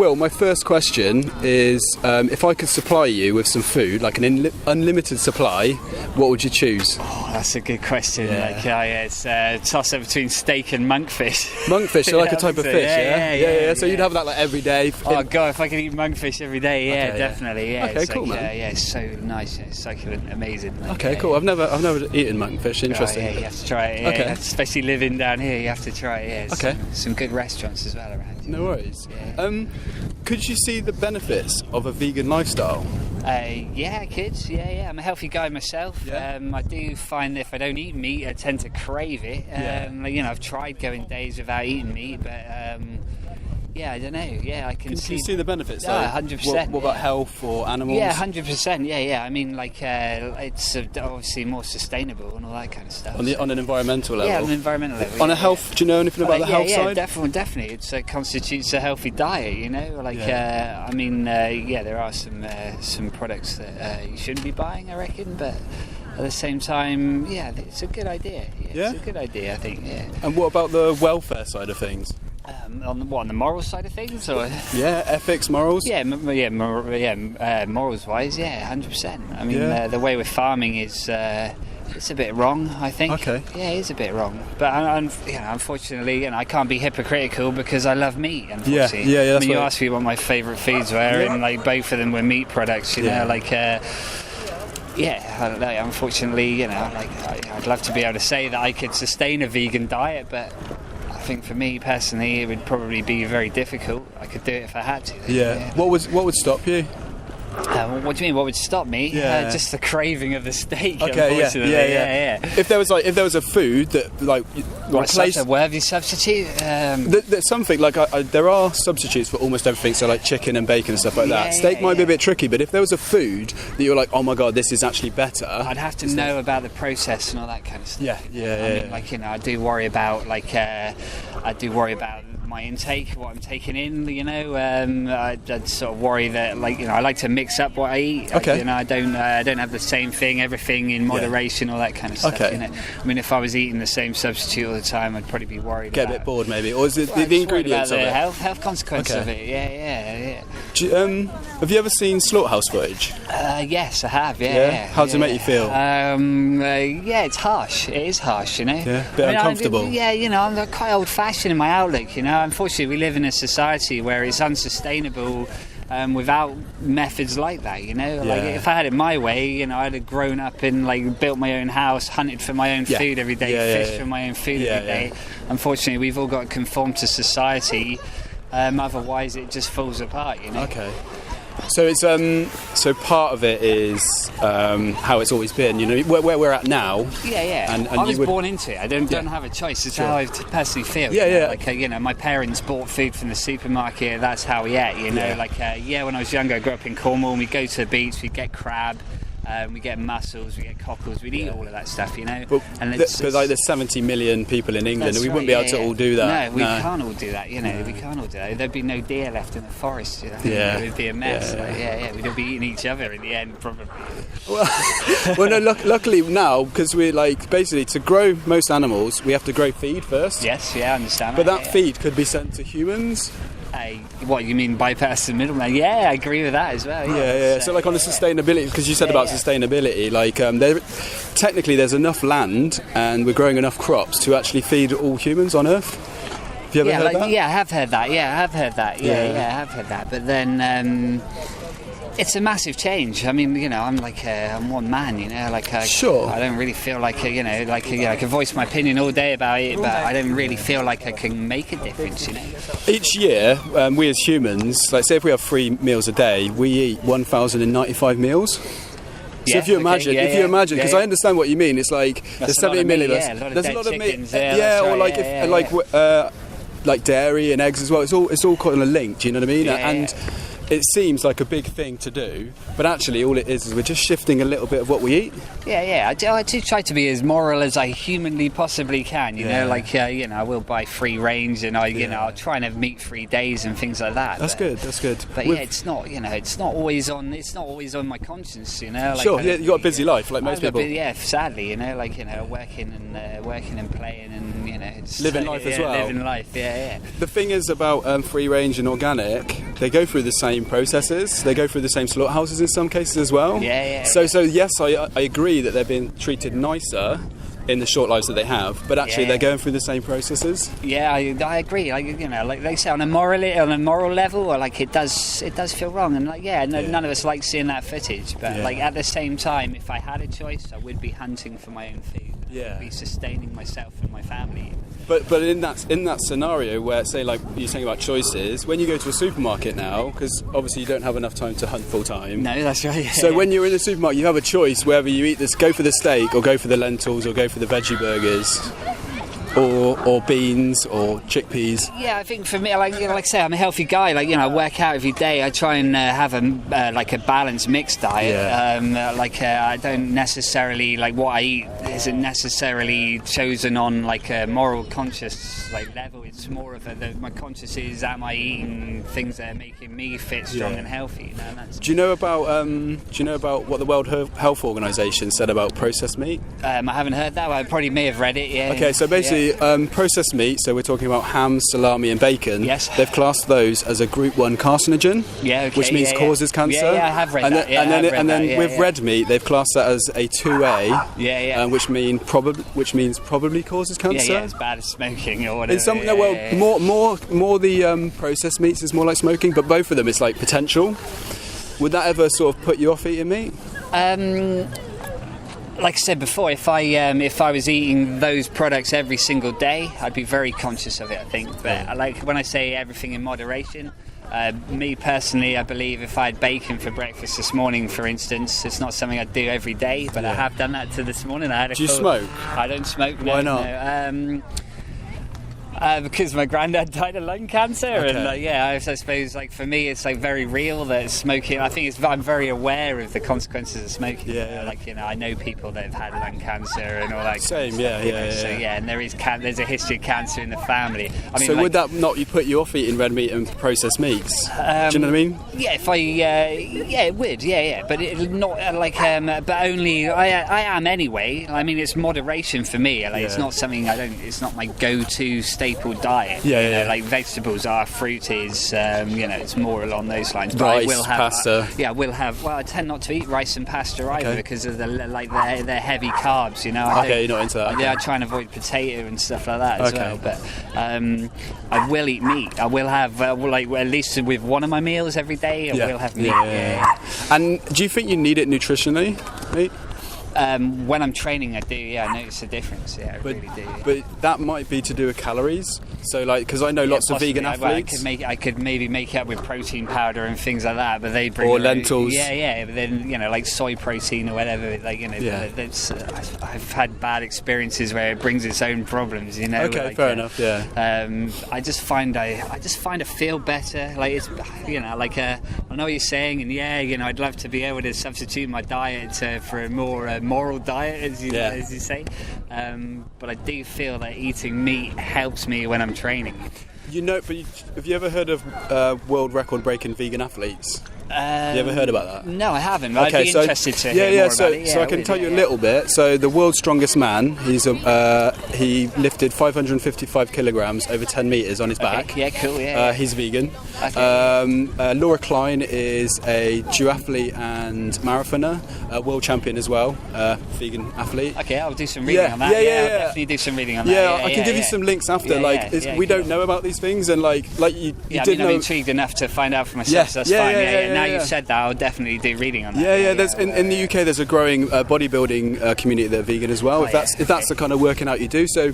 Well, my first question is, if I could supply you with some food, like an unlimited supply, what would you choose? Oh, that's a good question. It's a toss-up between steak and monkfish. Monkfish, so like a type of fish, yeah. So you'd have that like every day. Oh God, if I could eat monkfish every day, Okay, definitely. Yeah. Okay, it's cool, like, man. it's so nice, succulent, amazing. Okay, cool. I've never eaten monkfish. Interesting. Oh, yeah, you have to try it. Okay. Especially living down here, you have to try it. Yeah, Okay. Some good restaurants as well around. No worries. Yeah. Could you see the benefits of a vegan lifestyle? Yeah, I could. Yeah. I'm a healthy guy myself. Yeah. I do find that if I don't eat meat, I tend to crave it. I've tried going days without eating meat, but I don't know. Yeah, I can you see the benefits? Yeah, 100%. What about health or animals? Yeah, 100%. Yeah. I mean, it's obviously more sustainable and all that kind of stuff. On an environmental level? Yeah, on an environmental level. On a health, do you know anything about the health side? Definitely. It constitutes a healthy diet, you know? There are some products that you shouldn't be buying, I reckon, but at the same time, it's a good idea. Yeah? It's a good idea, I think, yeah. And what about the welfare side of things? On the moral side of things, or ethics, morals. Morals wise, 100%. I mean, the way we're farming is it's a bit wrong, I think. Okay. Yeah, it is a bit wrong. But unfortunately, I can't be hypocritical because I love meat. Unfortunately. Yeah. I mean, you asked me what my favourite foods were, and both of them were meat products. You know, unfortunately, I'd love to be able to say that I could sustain a vegan diet, but I think for me personally, it would probably be very difficult. I could do it if I had to. Yeah. What would stop you? What do you mean? What would stop me? Yeah. Just the craving of the steak. Okay. Yeah. If there was a food that replaced a worthy substitute. There's something there are substitutes for almost everything. So like chicken and bacon and stuff like that. Steak might be a bit tricky, but if there was a food that you're like, oh my god, this is actually better. I'd have to know about the process and all that kind of stuff. Yeah. I do worry about my intake, what I'm taking in. I'd sort of worry that I like to mix up what I eat. Okay. I don't have the same thing, everything in moderation, all that kind of stuff. Okay. I mean, if I was eating the same substitute all the time, I'd probably be worried. Get a bit bored, maybe, or is it the ingredients of it? Health consequences of it. Yeah. Have you ever seen slaughterhouse footage? Yes, I have. Yeah. How does it make you feel? It's harsh. It is harsh, Yeah, a bit uncomfortable. I'm quite old-fashioned in my outlook. Unfortunately, we live in a society where it's unsustainable without methods like that. If I had it my way, I'd have grown up and built my own house, hunted for my own food every day, fished for my own food every day. Unfortunately, we've all got to conform to society. Otherwise, it just falls apart. Okay. So it's part of it is how it's always been, where we're at now. Yeah. And I was born into it. I don't have a choice. It's how I personally feel. My parents bought food from the supermarket. That's how we ate. When I was younger, I grew up in Cornwall. And we'd go to the beach. We'd get crab. We get mussels, we get cockles, we'd eat all of that stuff, But there's 70 million people in England, and we wouldn't be able to all do that. No, we can't all do that, we can't all do that. There'd be no deer left in the forest, It would be a mess. We'd all be eating each other in the end, probably. Luckily now, because we're basically to grow most animals, we have to grow feed first. Yes, I understand But that feed could be sent to humans. What you mean, bypass the middleman? Yeah, I agree with that as well. So on the sustainability, because you said about sustainability, technically there's enough land and we're growing enough crops to actually feed all humans on Earth. Have you ever heard that? Yeah, I have heard that. I have heard that. But then it's a massive change. I mean, I'm I'm one man, Sure. I don't really feel I can voice my opinion all day about it, but I don't really feel like I can make a difference, Each year, we as humans, say if we have 3 meals a day, we eat 1,095 meals. So if you imagine, because I understand what you mean, it's there's 70 million. There's a lot of meat. Like dairy and eggs as well. It's all kind of linked. Do you know what I mean? And it seems like a big thing to do, but actually all it is we're just shifting a little bit of what we eat. I do try to be as moral as I humanly possibly can, I will buy free range and I'll try and have meat-free days and things like that. That's good. But it's not always on my conscience, Sure, you've got a busy life like most people. Sadly, working and playing and living life as well. Living life, The thing is about free range and organic, they go through the same processes. They go through the same slaughterhouses in some cases as well. So yes, I agree that they're being treated nicer in the short lives that they have, but actually they're going through the same processes. I agree. Like, like they say, on a moral level, or like it does feel wrong, and none of us like seeing that footage. But like at the same time, if I had a choice, I would be hunting for my own food. I would be sustaining myself and my family. But in that scenario where, say, like you're saying about choices, when you go to a supermarket now, because obviously you don't have enough time to hunt full time. No, that's right. So when you're in the supermarket, you have a choice whether you eat this, go for the steak, or go for the lentils, or go for the veggie burgers, or beans, or chickpeas. Yeah, I think for me, like I say, I'm a healthy guy. Like, I work out every day. I try and have a balanced mixed diet. I don't necessarily, like, what I eat isn't necessarily chosen on like a moral conscious level. It's more of my conscious is, am I eating things that are making me fit, strong, and healthy? Do you know about what the World Health Organization said about processed meat? I haven't heard that. I probably may have read it. Okay, so basically. Processed meat, so we're talking about ham, salami and bacon, they've classed those as a group 1 carcinogen, which means causes cancer. I have read that. And then with red meat, they've classed that as a 2A, which means probably causes cancer. Yeah, it's bad as smoking or whatever. More the processed meats is more like smoking, but both of them it's like potential. Would that ever sort of put you off eating meat? Like I said before, if I was eating those products every single day, I'd be very conscious of it, I think. But like when I say everything in moderation, me personally, I believe if I had bacon for breakfast this morning, for instance, it's not something I'd do every day, but I have done that to this morning. Do you smoke? I don't smoke. Why not? No. Because my granddad died of lung cancer, and I suppose like for me it's like very real that smoking. I think I'm very aware of the consequences of smoking. I know people that have had lung cancer and all that. Same, So and there's a history of cancer in the family. I mean, so would that not put you off eating red meat and processed meats? Do you know what I mean? Yeah, if I it would, but it not but only I am anyway. I mean, it's moderation for me. It's not something it's not my go-to staple diet. Like vegetables are, fruit is, it's more along those lines. But rice, I will have pasta. I will have. Well, I tend not to eat rice and pasta either because of they're heavy carbs. You're not into that. I try and avoid potato and stuff like that as well. But I will eat meat. I will have at least with one of my meals every day. I will have meat. And do you think you need it nutritionally, meat? When I'm training, I do. I notice a difference. I really do. But that might be to do with calories. So, because I know lots possibly. of vegan athletes. I could maybe make it up with protein powder and things like that. But they bring lentils. But then like soy protein or whatever. I've had bad experiences where it brings its own problems. Okay, fair enough. I just find I feel better. I know what you're saying, and I'd love to be able to substitute my diet for a more moral diet, as you say. But I do feel that eating meat helps me when I'm training. Have you ever heard of world record breaking vegan athletes? You ever heard about that? No, I haven't. I'd be interested to hear more about it. So I can tell you a little bit. So the world's strongest man, he lifted 555 kilograms over 10 meters on his back. Yeah, cool. He's vegan. Okay. Laura Klein is a duathlete and marathoner, world champion as well, vegan athlete. Okay, I'll do some reading on that. I'll definitely do some reading on that. I can give you some links after. We don't know about these things, and you did know. I'm intrigued enough to find out for myself. So that's fine. Now you've said that, I'll definitely do reading on that. There's in the UK there's a growing bodybuilding community that are vegan as well. If that's the kind of working out you do. So,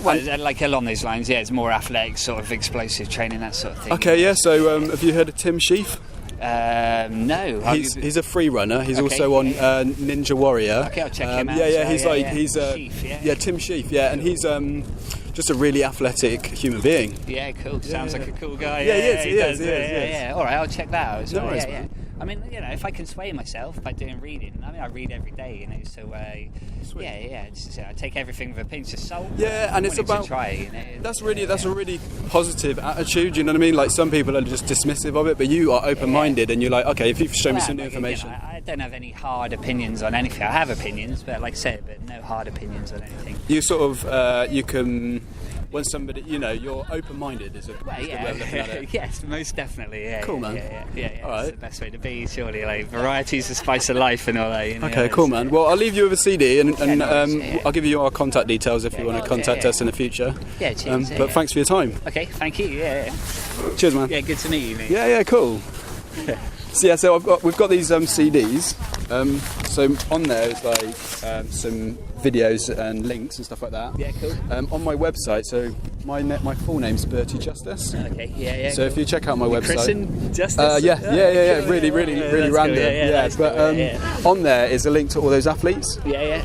along those lines, it's more athletic, sort of explosive training, that sort of thing. Okay, So have you heard of Tim Sheaf? No. He's a free runner. He's also on Ninja Warrior. Okay, I'll check him out. He's Sheaf, Tim Sheaf. And he's just a really athletic human being. Yeah, cool. Sounds like a cool guy. He is. All right, I'll check that out as well. Nice, I mean, if I can sway myself by doing reading, I read every day, so I take everything with a pinch of salt. And it's about try. That's a really positive attitude. You know what I mean? Like some people are just dismissive of it, but you are open-minded, and you're like, okay, if you show me some new information. I don't have any hard opinions on anything. I have opinions, but like I said, but no hard opinions on anything. You sort of you can when somebody, you're open-minded is a good way of looking at it. Yes, most definitely. Yeah. Cool, man. Yeah. All right. It's the best way to be, surely. Like variety's the spice of life and all that. Okay, cool, man. Well, I'll leave you with a CD, and I'll give you our contact details if you want to contact us in the future. Yeah, cheers. But thanks for your time. Okay, thank you. Yeah. Cheers, man. Yeah, good to meet you, mate. Yeah, cool. So we've got these CDs. So on there is like some videos and links and stuff like that. Yeah, cool. On my website, so my full name's Berty Justice. Okay, yeah. So if you check out my website, Christian Justice. yeah. Really random. Cool, but on there is a link to all those athletes. Yeah.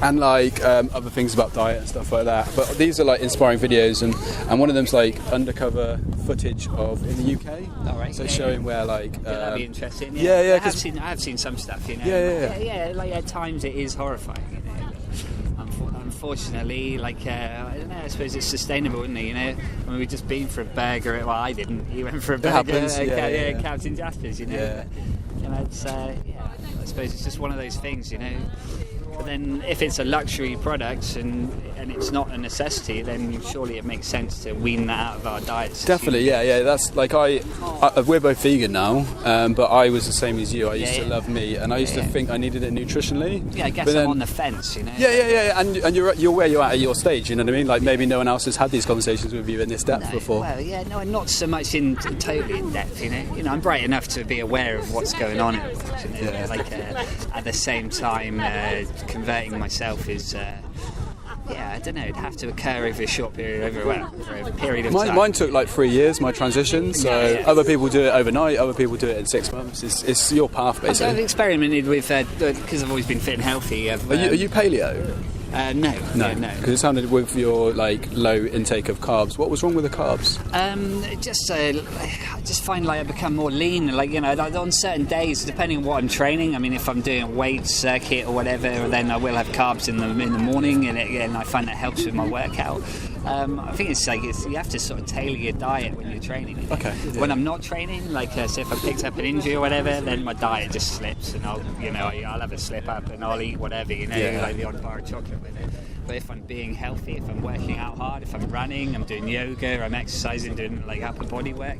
And like other things about diet and stuff like that. But these are like inspiring videos, and one of them's like undercover footage of in the UK. All right. So showing where like that'd be interesting. Yeah. I have seen some stuff. Yeah. Like at times it is horrifying. Unfortunately, like I don't know. I suppose it's sustainable, isn't it? I mean, we've just been for a burger. Well, I didn't. You went for a burger. Happens. Captain Jasper's. Yeah. It's I suppose it's just one of those things. But then if it's a luxury product and it's not a necessity, then surely it makes sense to wean that out of our diets. Definitely, yeah. That's like we're both vegan now, but I was the same as you. I used to love meat, and I used to think I needed it nutritionally. Yeah, I guess I'm on the fence, Yeah, and you're where you're at your stage. You know what I mean? Like maybe no one else has had these conversations with you in this depth before. Well, not so much totally in depth. I'm bright enough to be aware of what's going on. At the same time, converting myself is. I don't know. It'd have to occur over a short period, over a period of time. Mine took like 3 years, my transition. So other people do it overnight. Other people do it in 6 months. It's your path, basically. I've experimented with because I've always been fit and healthy. Are you paleo? No. Because it sounded with your like low intake of carbs. What was wrong with the carbs? I just find I become more lean. On certain days, depending on what I'm training. I mean, if I'm doing weight circuit or whatever, then I will have carbs in the morning, and I find that helps with my workout. I think it's you have to sort of tailor your diet when you're training. Okay. When I'm not training, say if I picked up an injury or whatever, then my diet just slips, and I'll have a slip up and I'll eat whatever, like the odd bar of chocolate with it. But if I'm being healthy, if I'm working out hard, if I'm running, I'm doing yoga, I'm exercising, doing upper body work,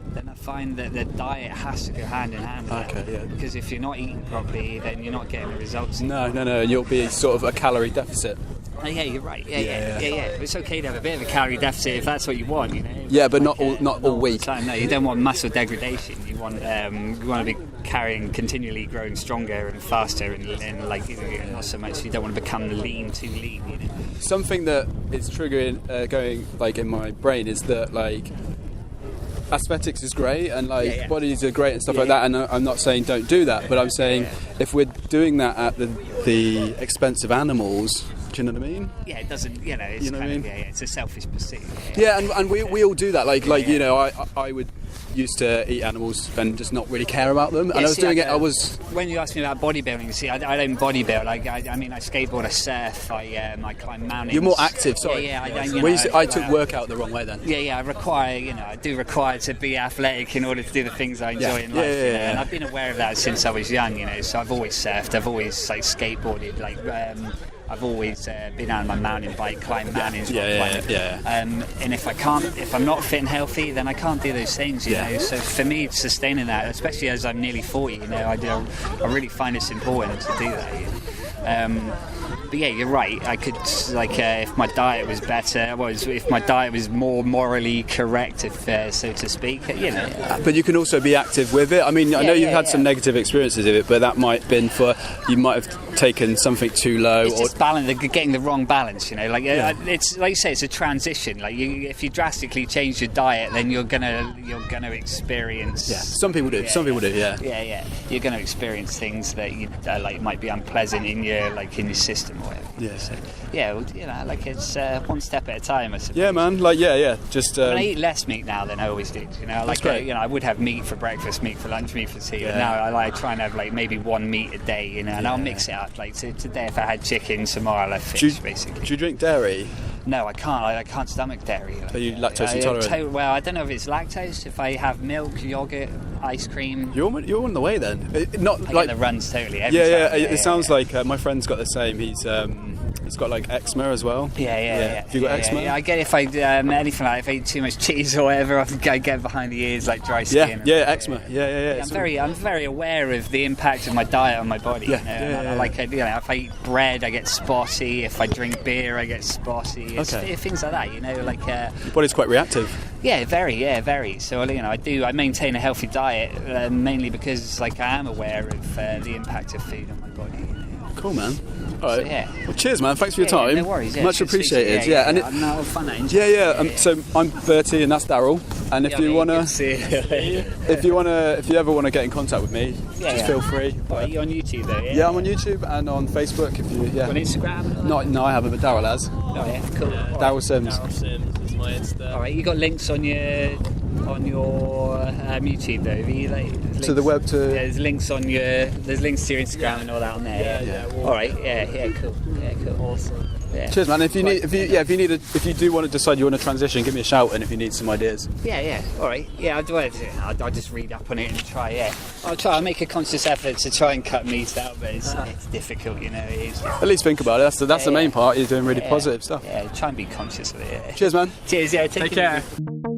then I find that the diet has to go hand in hand with that. Because if you're not eating properly, then you're not getting the results. No, you'll be sort of a calorie deficit. Yeah, you're right. Yeah. It's okay to have a bit of a calorie deficit if that's what you want, Yeah, but not all week. No, you don't want muscle degradation. You want to be continually growing stronger and faster, and not so much. You don't want to become too lean. Something that is triggering going in my brain is that aesthetics is great and bodies are great and stuff like that, and I'm not saying don't do that, but I'm saying if we're doing that at the expense of animals, do you know what I mean? Yeah, it doesn't. It's it's a selfish pursuit. Yeah, and we all do that. I would used to eat animals and just not really care about them. And I was doing it. When you asked me about bodybuilding, I don't bodybuild. I skateboard, I surf, I climb mountains. You're more active. Sorry. I took workout the wrong way then. Yeah. I do require to be athletic in order to do the things I enjoy in life. And I've been aware of that since I was young. So I've always surfed. I've always skateboarded. I've always been out on my mountain bike, climbed mountains. And if I'm not fit and healthy, then I can't do those things. So for me, sustaining that, especially as I'm nearly 40, I really find it's important to do that. But yeah, you're right. I could if my diet was better, if my diet was more morally correct, so to speak. But you can also be active with it. I mean, I know you've had some negative experiences of it, but that might have been you might have taken something too low. It's just balance, getting the wrong balance. It's like you say, it's a transition. If you drastically change your diet, then you're gonna experience. Yeah, some people do. Some people do. Yeah. You're gonna experience things that might be unpleasant in your system. Yeah. So, it's one step at a time, I suppose. Yeah, man. Just. I eat less meat now than I always did. That's great. I would have meat for breakfast, meat for lunch, meat for tea. But now I try and have maybe one meat a day. And I'll mix it up. Today, if I had chicken, tomorrow I'll have fish. Basically. Do you drink dairy? No, I can't. I can't stomach dairy. Are you lactose intolerant? Well, I don't know if it's lactose. If I have milk, yogurt, ice cream. You're on the way then. I get the runs totally. It sounds like my friend's got the same. He's it's got like eczema as well. Yeah. Have you got eczema? Yeah, I get if I anything like if I eat too much cheese or whatever, I get behind the ears like dry skin. Eczema. Yeah. I'm very aware of the impact of my diet on my body. Yeah. Like if I eat bread, I get spotty. If I drink beer, I get spotty. Things like that. Your body's quite reactive. Yeah, very. So I maintain a healthy diet mainly because I am aware of the impact of food on my body. Cool, man. All right. So, Well, cheers, man. Thanks for your time. No worries. Much appreciated. No fun. So I'm Berty, and that's Daryl. And if you wanna, if you ever wanna get in contact with me, just feel free. Are you on YouTube though? Yeah, I'm on YouTube and on Facebook. If you, on Instagram. No, I haven't, but Daryl has. Oh yeah, cool. Daryl Sims. Daryl Sims is my Insta. All right, you got links on your YouTube though. To the web there's links to your Instagram and all that on there. Yeah. All right. Cool. Awesome. Yeah. Cheers, man. If you do want to decide you want to transition, give me a shout, and if you need some ideas. Yeah. All right. Yeah, I'll just read up on it and try. Yeah, I'll make a conscious effort to try and cut meat out, but it's difficult, It is. At least think about it. That's the main part. You're doing really positive stuff. Yeah, try and be conscious of it. Cheers, man. Cheers. Yeah. Take care. Easy.